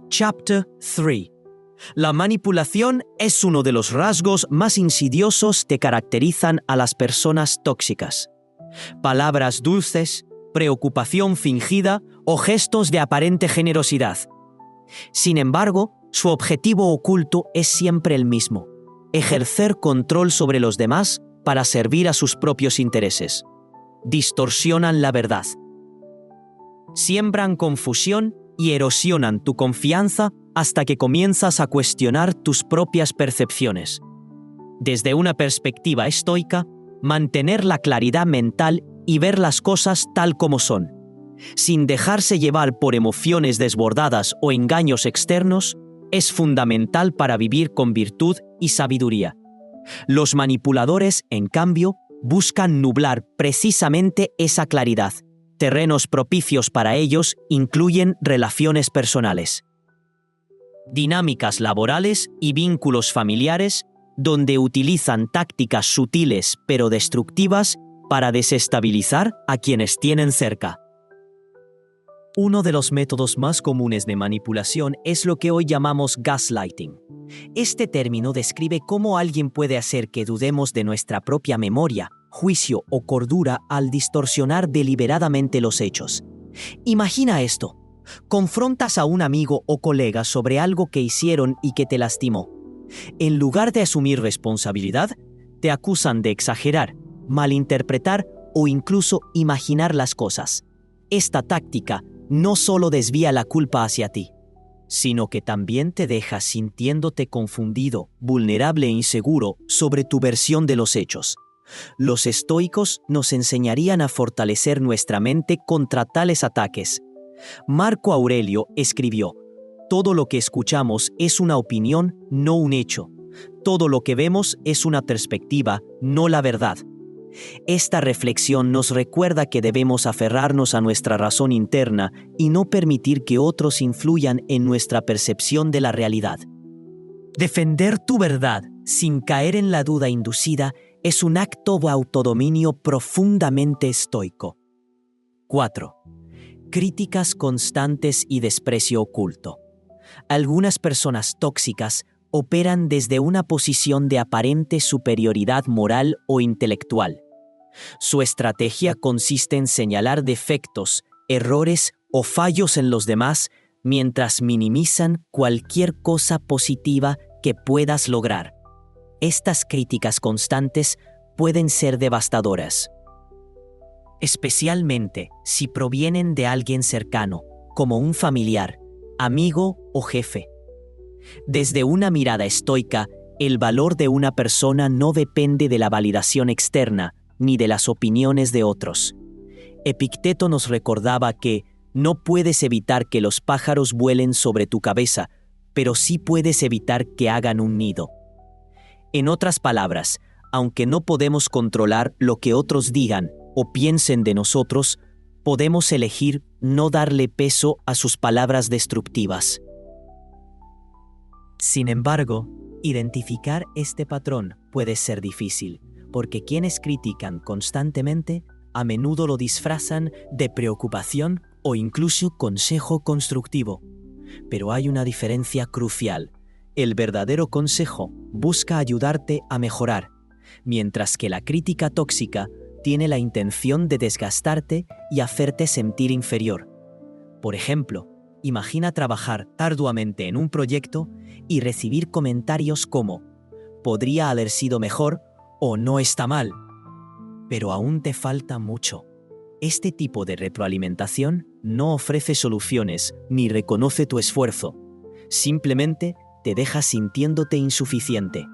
Chapter 3. La manipulación es uno de los rasgos más insidiosos que caracterizan a las personas tóxicas. Palabras dulces, preocupación fingida o gestos de aparente generosidad. Sin embargo, su objetivo oculto es siempre el mismo: ejercer control sobre los demás para servir a sus propios intereses. Distorsionan la verdad. Siembran confusión y erosionan tu confianza hasta que comienzas a cuestionar tus propias percepciones. Desde una perspectiva estoica, mantener la claridad mental y ver las cosas tal como son, sin dejarse llevar por emociones desbordadas o engaños externos, es fundamental para vivir con virtud y sabiduría. Los manipuladores, en cambio, buscan nublar precisamente esa claridad. Terrenos propicios para ellos incluyen relaciones personales, dinámicas laborales y vínculos familiares, donde utilizan tácticas sutiles pero destructivas para desestabilizar a quienes tienen cerca. Uno de los métodos más comunes de manipulación es lo que hoy llamamos gaslighting. Este término describe cómo alguien puede hacer que dudemos de nuestra propia memoria, juicio o cordura al distorsionar deliberadamente los hechos. Imagina esto: confrontas a un amigo o colega sobre algo que hicieron y que te lastimó. En lugar de asumir responsabilidad, te acusan de exagerar, malinterpretar o incluso imaginar las cosas. Esta táctica no solo desvía la culpa hacia ti, sino que también te deja sintiéndote confundido, vulnerable e inseguro sobre tu versión de los hechos. Los estoicos nos enseñarían a fortalecer nuestra mente contra tales ataques. Marco Aurelio escribió: todo lo que escuchamos es una opinión, no un hecho. Todo lo que vemos es una perspectiva, no la verdad. Esta reflexión nos recuerda que debemos aferrarnos a nuestra razón interna y no permitir que otros influyan en nuestra percepción de la realidad. Defender tu verdad sin caer en la duda inducida es un acto de autodominio profundamente estoico. 4. Críticas constantes y desprecio oculto. Algunas personas tóxicas operan desde una posición de aparente superioridad moral o intelectual. Su estrategia consiste en señalar defectos, errores o fallos en los demás mientras minimizan cualquier cosa positiva que puedas lograr. Estas críticas constantes pueden ser devastadoras, especialmente si provienen de alguien cercano, como un familiar, amigo o jefe. Desde una mirada estoica, el valor de una persona no depende de la validación externa ni de las opiniones de otros. Epicteto nos recordaba que no puedes evitar que los pájaros vuelen sobre tu cabeza, pero sí puedes evitar que hagan un nido. En otras palabras, aunque no podemos controlar lo que otros digan o piensen de nosotros, podemos elegir no darle peso a sus palabras destructivas. Sin embargo, identificar este patrón puede ser difícil, porque quienes critican constantemente a menudo lo disfrazan de preocupación o incluso consejo constructivo. Pero hay una diferencia crucial. El verdadero consejo busca ayudarte a mejorar, mientras que la crítica tóxica tiene la intención de desgastarte y hacerte sentir inferior. Por ejemplo, imagina trabajar arduamente en un proyecto y recibir comentarios como «podría haber sido mejor» o «no está mal, pero aún te falta mucho». Este tipo de retroalimentación no ofrece soluciones ni reconoce tu esfuerzo. Simplemente te deja sintiéndote insuficiente.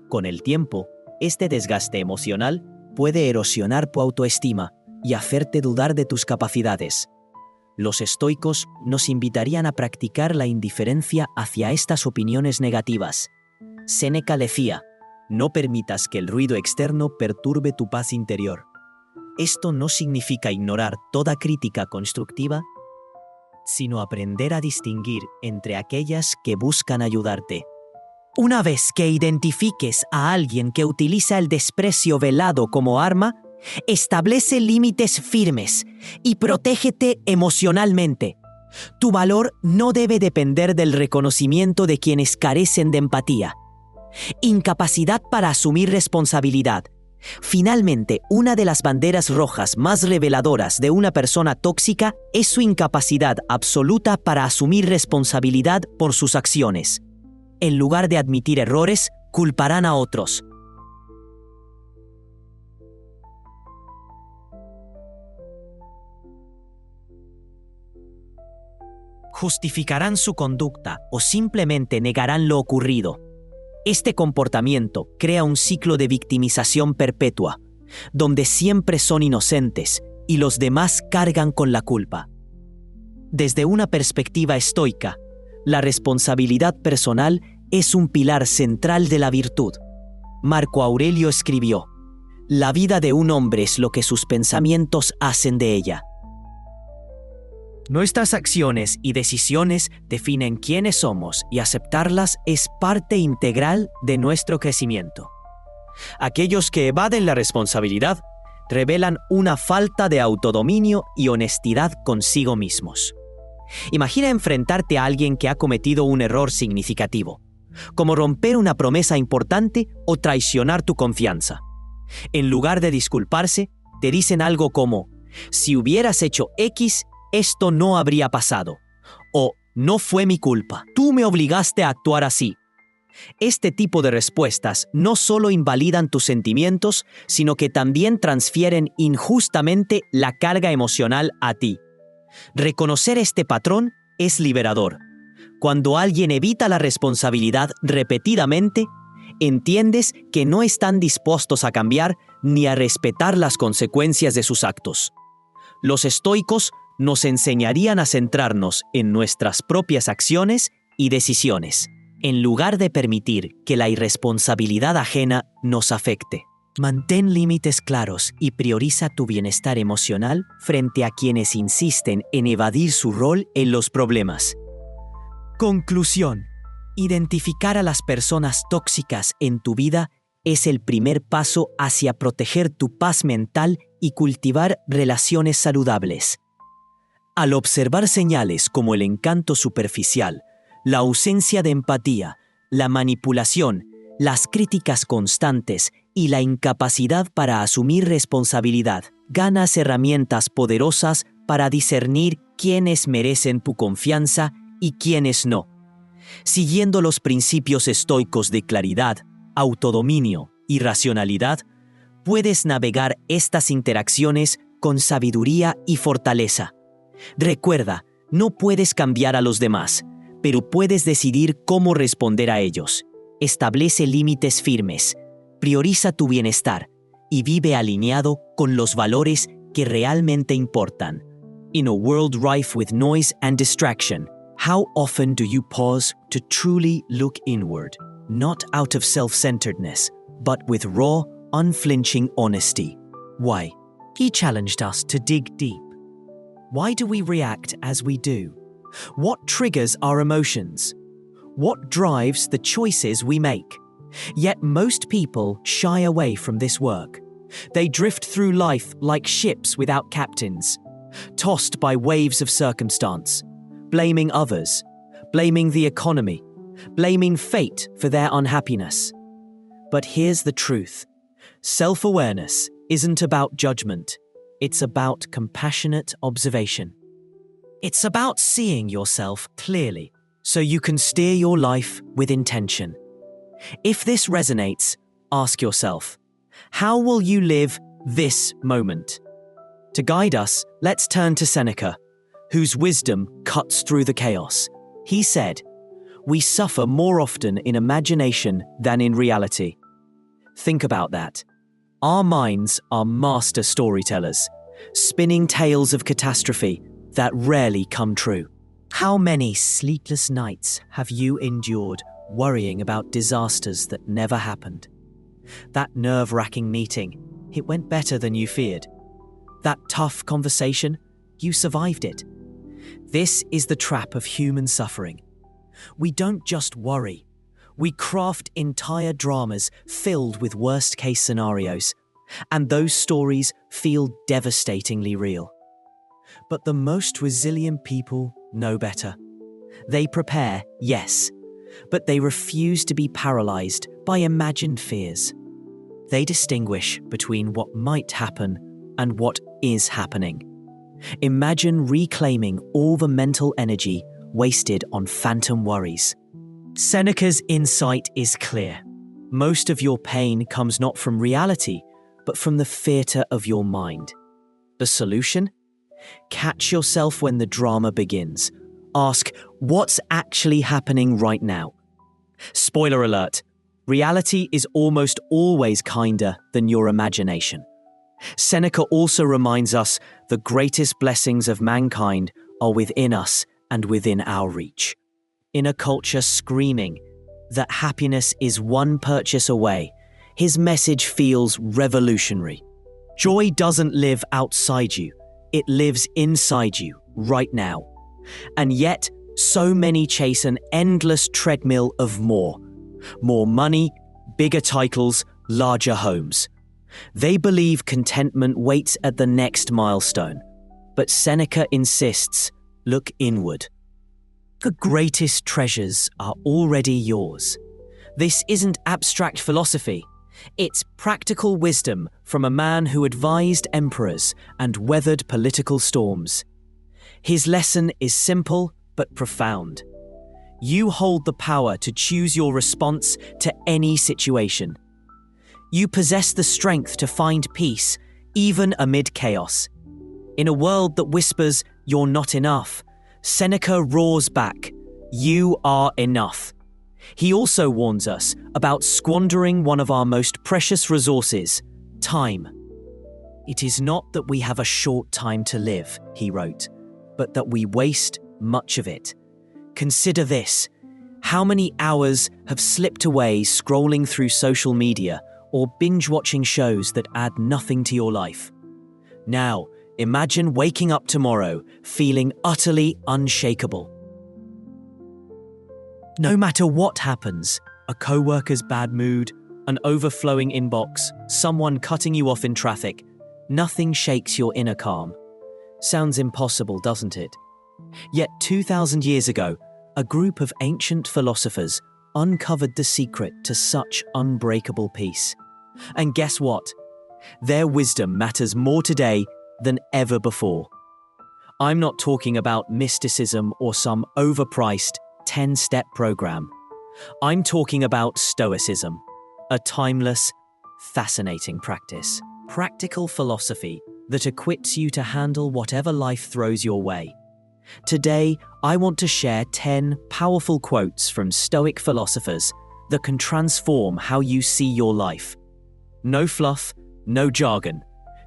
Con el tiempo, este desgaste emocional puede erosionar tu autoestima y hacerte dudar de tus capacidades. Los estoicos nos invitarían a practicar la indiferencia hacia estas opiniones negativas. Seneca decía: no permitas que el ruido externo perturbe tu paz interior. Esto no significa ignorar toda crítica constructiva, sino aprender a distinguir entre aquellas que buscan ayudarte. Una vez que identifiques a alguien que utiliza el desprecio velado como arma, establece límites firmes y protégete emocionalmente. Tu valor no debe depender del reconocimiento de quienes carecen de empatía. Incapacidad para asumir responsabilidad. Finalmente, una de las banderas rojas más reveladoras de una persona tóxica es su incapacidad absoluta para asumir responsabilidad por sus acciones. En lugar de admitir errores, culparán a otros. Justificarán su conducta o simplemente negarán lo ocurrido. Este comportamiento crea un ciclo de victimización perpetua, donde siempre son inocentes y los demás cargan con la culpa. Desde una perspectiva estoica, la responsabilidad personal es un pilar central de la virtud. Marco Aurelio escribió: «La vida de un hombre es lo que sus pensamientos hacen de ella». Nuestras acciones y decisiones definen quiénes somos y aceptarlas es parte integral de nuestro crecimiento. Aquellos que evaden la responsabilidad revelan una falta de autodominio y honestidad consigo mismos. Imagina enfrentarte a alguien que ha cometido un error significativo, como romper una promesa importante o traicionar tu confianza. En lugar de disculparse, te dicen algo como: «Si hubieras hecho X, esto no habría pasado», o «no fue mi culpa, tú me obligaste a actuar así». Este tipo de respuestas no solo invalidan tus sentimientos, sino que también transfieren injustamente la carga emocional a ti. Reconocer este patrón es liberador. Cuando alguien evita la responsabilidad repetidamente, entiendes que no están dispuestos a cambiar ni a respetar las consecuencias de sus actos. Los estoicos nos enseñarían a centrarnos en nuestras propias acciones y decisiones, en lugar de permitir que la irresponsabilidad ajena nos afecte. Mantén límites claros y prioriza tu bienestar emocional frente a quienes insisten en evadir su rol en los problemas. Conclusión: identificar a las personas tóxicas en tu vida es el primer paso hacia proteger tu paz mental y cultivar relaciones saludables. Al observar señales como el encanto superficial, la ausencia de empatía, la manipulación, las críticas constantes y la incapacidad para asumir responsabilidad, ganas herramientas poderosas para discernir quiénes merecen tu confianza y quiénes no. Siguiendo los principios estoicos de claridad, autodominio y racionalidad, puedes navegar estas interacciones con sabiduría y fortaleza. Recuerda, no puedes cambiar a los demás, pero puedes decidir cómo responder a ellos. Establece límites firmes, prioriza tu bienestar y vive alineado con los valores que realmente importan. In a world rife with noise and distraction, how often do you pause to truly look inward, not out of self-centeredness, but with raw, unflinching honesty? Why? He challenged us to dig deep. Why do we react as we do? What triggers our emotions? What drives the choices we make? Yet most people shy away from this work. They drift through life like ships without captains, tossed by waves of circumstance, blaming others, blaming the economy, blaming fate for their unhappiness. But here's the truth. Self-awareness isn't about judgment. It's about compassionate observation. It's about seeing yourself clearly so you can steer your life with intention. If this resonates, ask yourself, how will you live this moment? To guide us, let's turn to Seneca, whose wisdom cuts through the chaos. He said, "We suffer more often in imagination than in reality." Think about that. Our minds are master storytellers, spinning tales of catastrophe that rarely come true. How many sleepless nights have you endured worrying about disasters that never happened? That nerve-wracking meeting, it went better than you feared. That tough conversation, you survived it. This is the trap of human suffering. We don't just worry. We craft entire dramas filled with worst-case scenarios, and those stories feel devastatingly real. But the most resilient people know better. They prepare, yes, but they refuse to be paralyzed by imagined fears. They distinguish between what might happen and what is happening. Imagine reclaiming all the mental energy wasted on phantom worries. Seneca's insight is clear. Most of your pain comes not from reality, but from the theatre of your mind. The solution? Catch yourself when the drama begins. Ask, what's actually happening right now? Spoiler alert, reality is almost always kinder than your imagination. Seneca also reminds us the greatest blessings of mankind are within us and within our reach. In a culture screaming that happiness is one purchase away, his message feels revolutionary. Joy doesn't live outside you, it lives inside you right now. And yet, so many chase an endless treadmill of more. More money, bigger titles, larger homes. They believe contentment waits at the next milestone. But Seneca insists, look inward. The greatest treasures are already yours. This isn't abstract philosophy. It's practical wisdom from a man who advised emperors and weathered political storms. His lesson is simple but profound. You hold the power to choose your response to any situation. You possess the strength to find peace, even amid chaos. In a world that whispers, "You're not enough," Seneca roars back, "You are enough." He also warns us about squandering one of our most precious resources, time. It is not that we have a short time to live, he wrote, but that we waste much of it. Consider this. How many hours have slipped away scrolling through social media or binge-watching shows that add nothing to your life? Now, imagine waking up tomorrow feeling utterly unshakable. No matter what happens, a co-worker's bad mood, an overflowing inbox, someone cutting you off in traffic, nothing shakes your inner calm. Sounds impossible, doesn't it? Yet 2,000 years ago, a group of ancient philosophers uncovered the secret to such unbreakable peace. And guess what? Their wisdom matters more today than ever before. I'm not talking about mysticism or some overpriced 10-step program. I'm talking about Stoicism, a timeless, fascinating practice. Practical philosophy that equips you to handle whatever life throws your way. Today, I want to share 10 powerful quotes from Stoic philosophers that can transform how you see your life. No fluff, no jargon,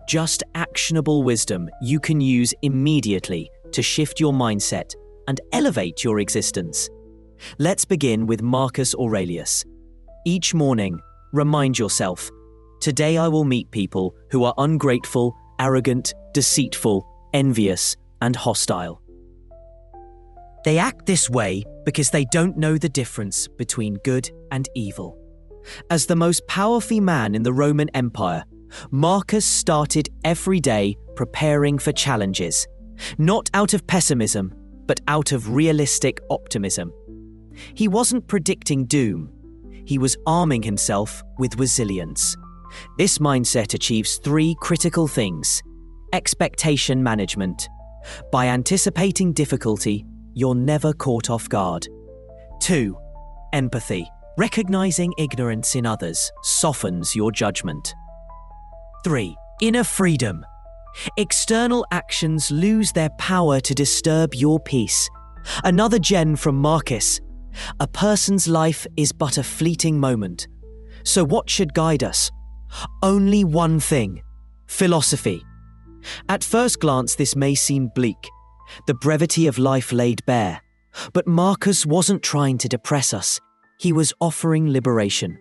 just actionable wisdom you can use immediately to shift your mindset and elevate your existence. Let's begin with Marcus Aurelius. Each morning, remind yourself, today I will meet people who are ungrateful, arrogant, deceitful, envious, and hostile. They act this way because they don't know the difference between good and evil. As the most powerful man in the Roman Empire, Marcus started every day preparing for challenges, not out of pessimism, but out of realistic optimism. He wasn't predicting doom. He was arming himself with resilience. This mindset achieves 3 critical things. Expectation management. By anticipating difficulty, you're never caught off guard. 2. Empathy. Recognizing ignorance in others softens your judgment. 3. Inner freedom. External actions lose their power to disturb your peace. Another gem from Marcus. A person's life is but a fleeting moment. So what should guide us? Only one thing: philosophy. At first glance, this may seem bleak, the brevity of life laid bare. But Marcus wasn't trying to depress us. He was offering liberation.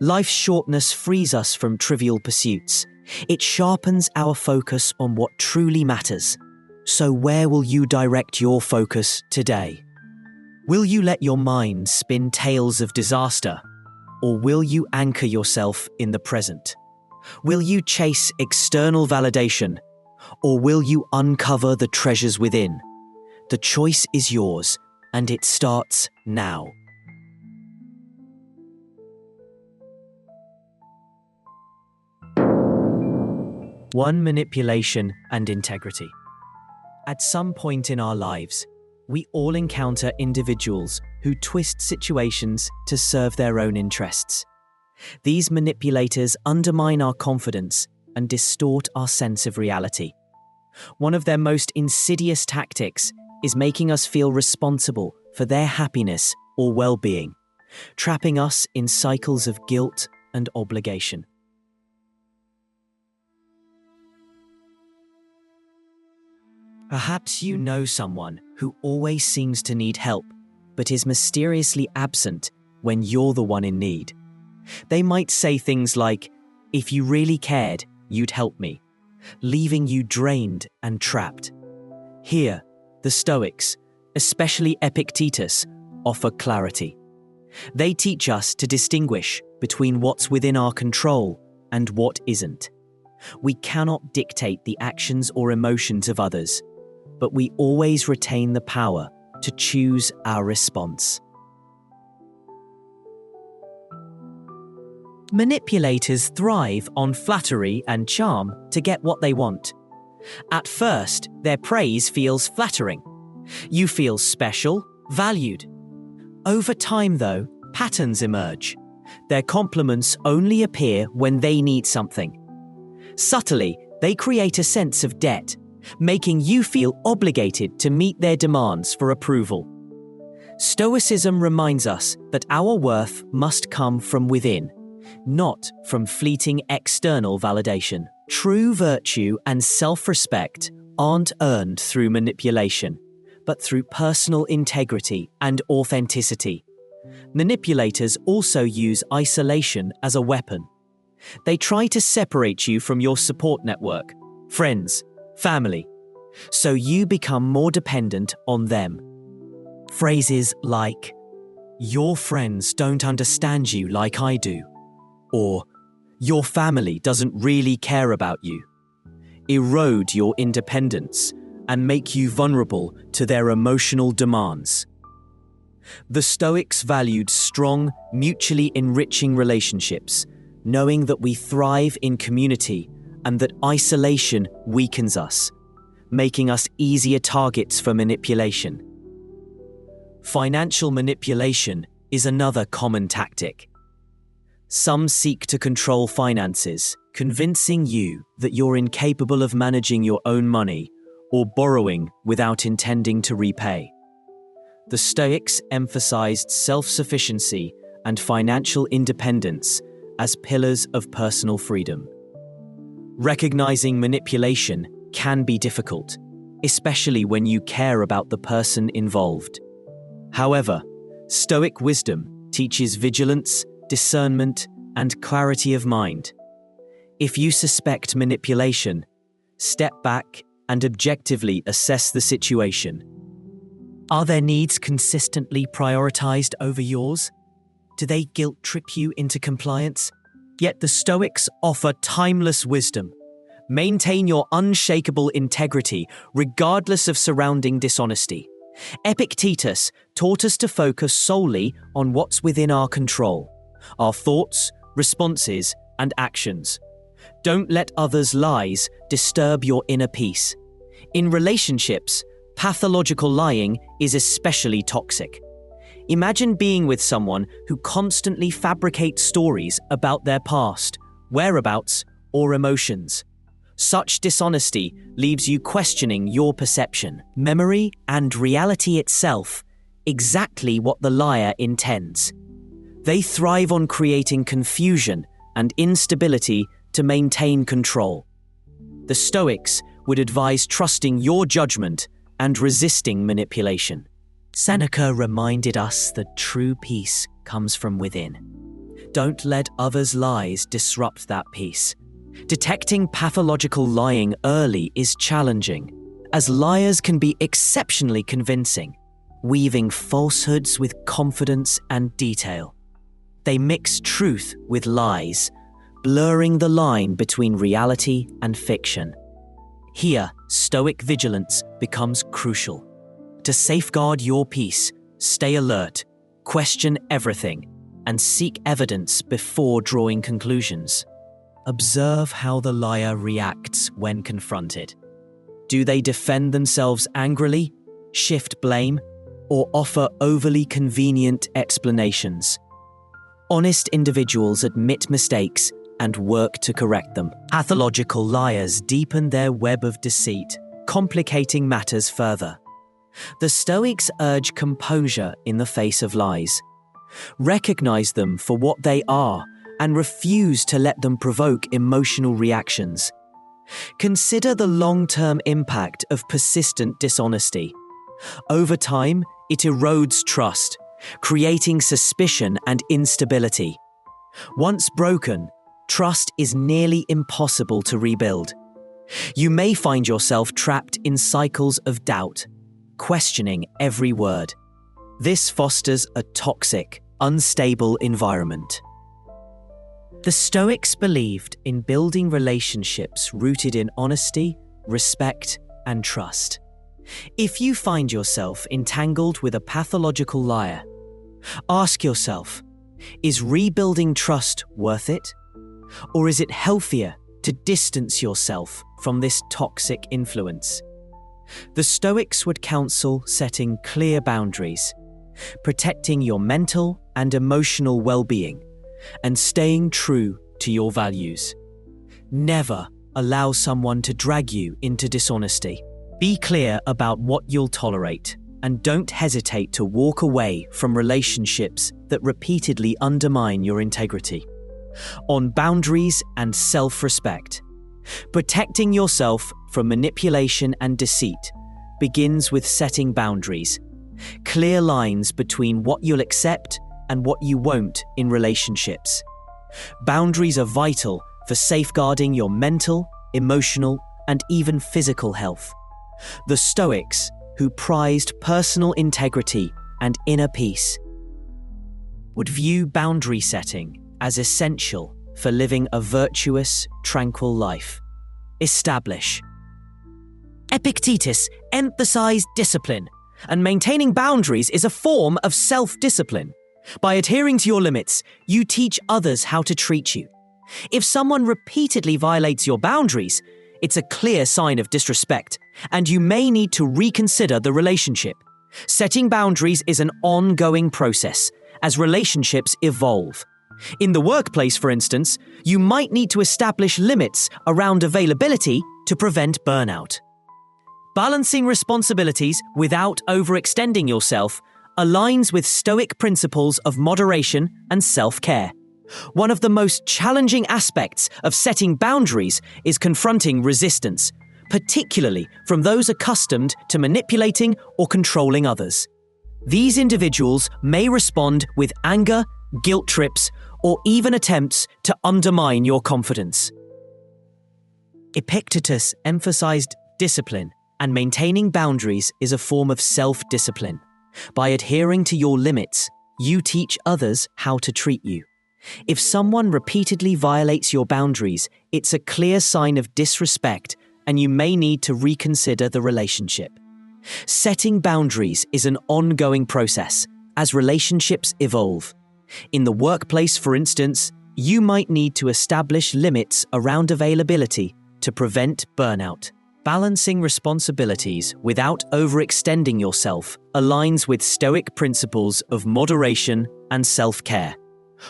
Life's shortness frees us from trivial pursuits. It sharpens our focus on what truly matters. So where will you direct your focus today? Will you let your mind spin tales of disaster? Or will you anchor yourself in the present? Will you chase external validation? Or will you uncover the treasures within? The choice is yours, and it starts now. One, manipulation and integrity. At some point in our lives, we all encounter individuals who twist situations to serve their own interests. These manipulators undermine our confidence and distort our sense of reality. One of their most insidious tactics is making us feel responsible for their happiness or well-being, trapping us in cycles of guilt and obligation. Perhaps you know someone who always seems to need help, but is mysteriously absent when you're the one in need. They might say things like, "If you really cared, you'd help me," leaving you drained and trapped. Here, the Stoics, especially Epictetus, offer clarity. They teach us to distinguish between what's within our control and what isn't. We cannot dictate the actions or emotions of others, but we always retain the power to choose our response. Manipulators thrive on flattery and charm to get what they want. At first, their praise feels flattering. You feel special, valued. Over time, though, patterns emerge. Their compliments only appear when they need something. Subtly, they create a sense of debt, making you feel obligated to meet their demands for approval. Stoicism reminds us that our worth must come from within, not from fleeting external validation. True virtue and self-respect aren't earned through manipulation, but through personal integrity and authenticity. Manipulators also use isolation as a weapon. They try to separate you from your support network, friends, family, so you become more dependent on them. Phrases like, "Your friends don't understand you like I do," or "Your family doesn't really care about you," erode your independence and make you vulnerable to their emotional demands. The Stoics valued strong, mutually enriching relationships, knowing that we thrive in community and that isolation weakens us, making us easier targets for manipulation. Financial manipulation is another common tactic. Some seek to control finances, convincing you that you're incapable of managing your own money or borrowing without intending to repay. The Stoics emphasized self-sufficiency and financial independence as pillars of personal freedom. Recognizing manipulation can be difficult, especially when you care about the person involved. However, Stoic wisdom teaches vigilance, discernment, and clarity of mind. If you suspect manipulation, step back and objectively assess the situation. Are their needs consistently prioritized over yours? Do they guilt-trip you into compliance? Yet the Stoics offer timeless wisdom. Maintain your unshakable integrity regardless of surrounding dishonesty. Epictetus taught us to focus solely on what's within our control, our thoughts, responses, and actions. Don't let others' lies disturb your inner peace. In relationships, pathological lying is especially toxic. Imagine being with someone who constantly fabricates stories about their past, whereabouts, or emotions. Such dishonesty leaves you questioning your perception, memory, and reality itself, exactly what the liar intends. They thrive on creating confusion and instability to maintain control. The Stoics would advise trusting your judgment and resisting manipulation. Seneca reminded us that true peace comes from within. Don't let others' lies disrupt that peace. Detecting pathological lying early is challenging, as liars can be exceptionally convincing, weaving falsehoods with confidence and detail. They mix truth with lies, blurring the line between reality and fiction. Here, Stoic vigilance becomes crucial. To safeguard your peace, stay alert, question everything, and seek evidence before drawing conclusions. Observe how the liar reacts when confronted. Do they defend themselves angrily, shift blame, or offer overly convenient explanations? Honest individuals admit mistakes and work to correct them. Pathological liars deepen their web of deceit, complicating matters further. The Stoics urge composure in the face of lies. Recognize them for what they are and refuse to let them provoke emotional reactions. Consider the long-term impact of persistent dishonesty. Over time, it erodes trust, creating suspicion and instability. Once broken, trust is nearly impossible to rebuild. You may find yourself trapped in cycles of doubt, questioning every word. This fosters a toxic, unstable environment. The Stoics believed in building relationships rooted in honesty, respect, and trust. If you find yourself entangled with a pathological liar, ask yourself, is rebuilding trust worth it? Or is it healthier to distance yourself from this toxic influence? The Stoics would counsel setting clear boundaries, protecting your mental and emotional well-being, and staying true to your values. Never allow someone to drag you into dishonesty. Be clear about what you'll tolerate, and don't hesitate to walk away from relationships that repeatedly undermine your integrity. On boundaries and self-respect, protecting yourself from manipulation and deceit begins with setting boundaries, clear lines between what you'll accept and what you won't in relationships. Boundaries are vital for safeguarding your mental, emotional, and even physical health. The Stoics, who prized personal integrity and inner peace, would view boundary setting as essential for living a virtuous, tranquil life. Establish. Epictetus emphasized discipline, and maintaining boundaries is a form of self-discipline. By adhering to your limits, you teach others how to treat you. If someone repeatedly violates your boundaries, it's a clear sign of disrespect, and you may need to reconsider the relationship. Setting boundaries is an ongoing process, as relationships evolve. In the workplace, for instance, you might need to establish limits around availability to prevent burnout. Balancing responsibilities without overextending yourself aligns with Stoic principles of moderation and self-care. One of the most challenging aspects of setting boundaries is confronting resistance, particularly from those accustomed to manipulating or controlling others. These individuals may respond with anger, guilt trips, or even attempts to undermine your confidence. Epictetus emphasized discipline, and maintaining boundaries is a form of self-discipline. By adhering to your limits, you teach others how to treat you. If someone repeatedly violates your boundaries, it's a clear sign of disrespect, and you may need to reconsider the relationship. Setting boundaries is an ongoing process as relationships evolve. In the workplace, for instance, you might need to establish limits around availability to prevent burnout. Balancing responsibilities without overextending yourself aligns with Stoic principles of moderation and self-care.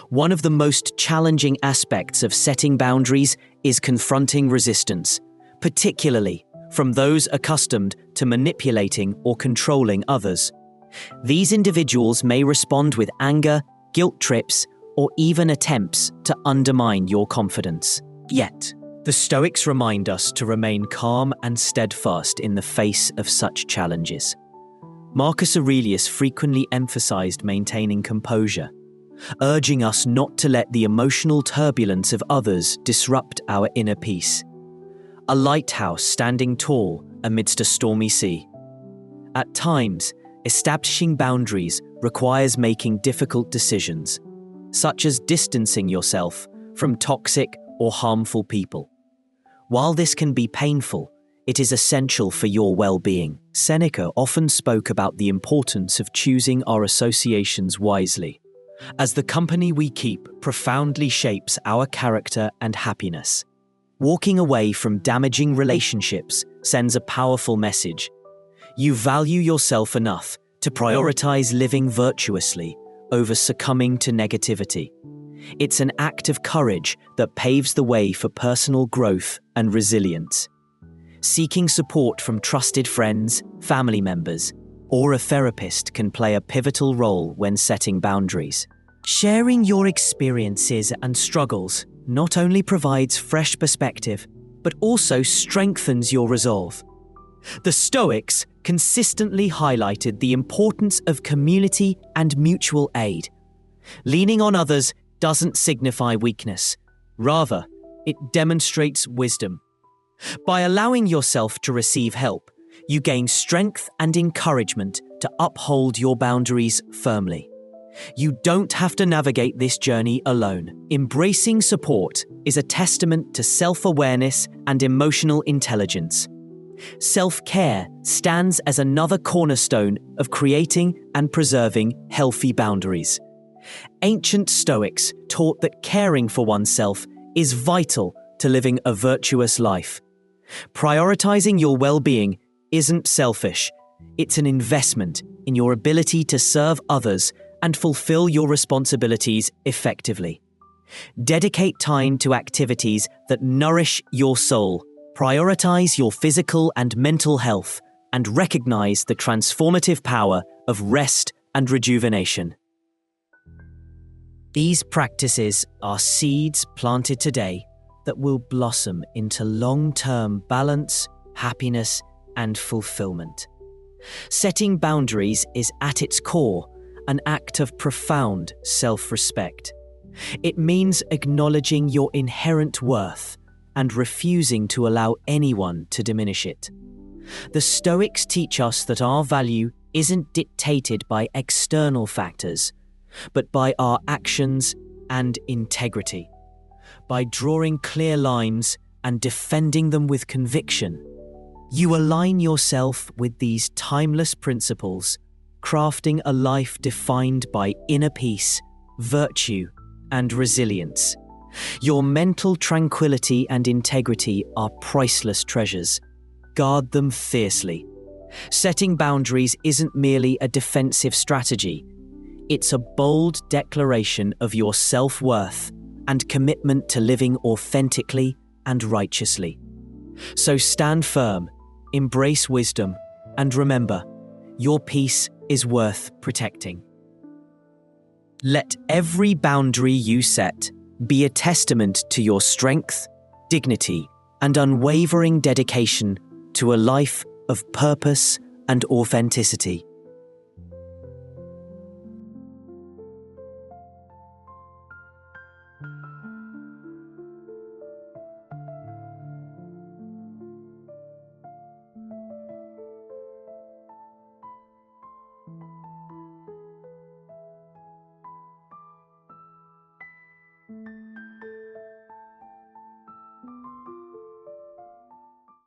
One of the most challenging aspects of setting boundaries is confronting resistance, particularly from those accustomed to manipulating or controlling others. These individuals may respond with anger, guilt trips, or even attempts to undermine your confidence. Yet, the Stoics remind us to remain calm and steadfast in the face of such challenges. Marcus Aurelius frequently emphasized maintaining composure, urging us not to let the emotional turbulence of others disrupt our inner peace. A lighthouse standing tall amidst a stormy sea. At times, establishing boundaries requires making difficult decisions, such as distancing yourself from toxic or harmful people. While this can be painful, it is essential for your well-being. Seneca often spoke about the importance of choosing our associations wisely, as the company we keep profoundly shapes our character and happiness. Walking away from damaging relationships sends a powerful message. You value yourself enough to prioritize living virtuously over succumbing to negativity. It's an act of courage that paves the way for personal growth and resilience. Seeking support from trusted friends, family members, or a therapist can play a pivotal role when setting boundaries. Sharing your experiences and struggles not only provides fresh perspective, but also strengthens your resolve. The Stoics consistently highlighted the importance of community and mutual aid. Leaning on others doesn't signify weakness. Rather, it demonstrates wisdom. By allowing yourself to receive help, you gain strength and encouragement to uphold your boundaries firmly. You don't have to navigate this journey alone. Embracing support is a testament to self-awareness and emotional intelligence. Self-care stands as another cornerstone of creating and preserving healthy boundaries. Ancient Stoics taught that caring for oneself is vital to living a virtuous life. Prioritizing your well-being isn't selfish. It's an investment in your ability to serve others and fulfill your responsibilities effectively. Dedicate time to activities that nourish your soul. Prioritize your physical and mental health, and recognize the transformative power of rest and rejuvenation. These practices are seeds planted today that will blossom into long-term balance, happiness, and fulfillment. Setting boundaries is at its core an act of profound self-respect. It means acknowledging your inherent worth and refusing to allow anyone to diminish it. The Stoics teach us that our value isn't dictated by external factors, but by our actions and integrity. By drawing clear lines and defending them with conviction, you align yourself with these timeless principles, crafting a life defined by inner peace, virtue, and resilience. Your mental tranquility and integrity are priceless treasures. Guard them fiercely. Setting boundaries isn't merely a defensive strategy. It's a bold declaration of your self-worth and commitment to living authentically and righteously. So stand firm, embrace wisdom, and remember, your peace is worth protecting. Let every boundary you set be a testament to your strength, dignity, and unwavering dedication to a life of purpose and authenticity.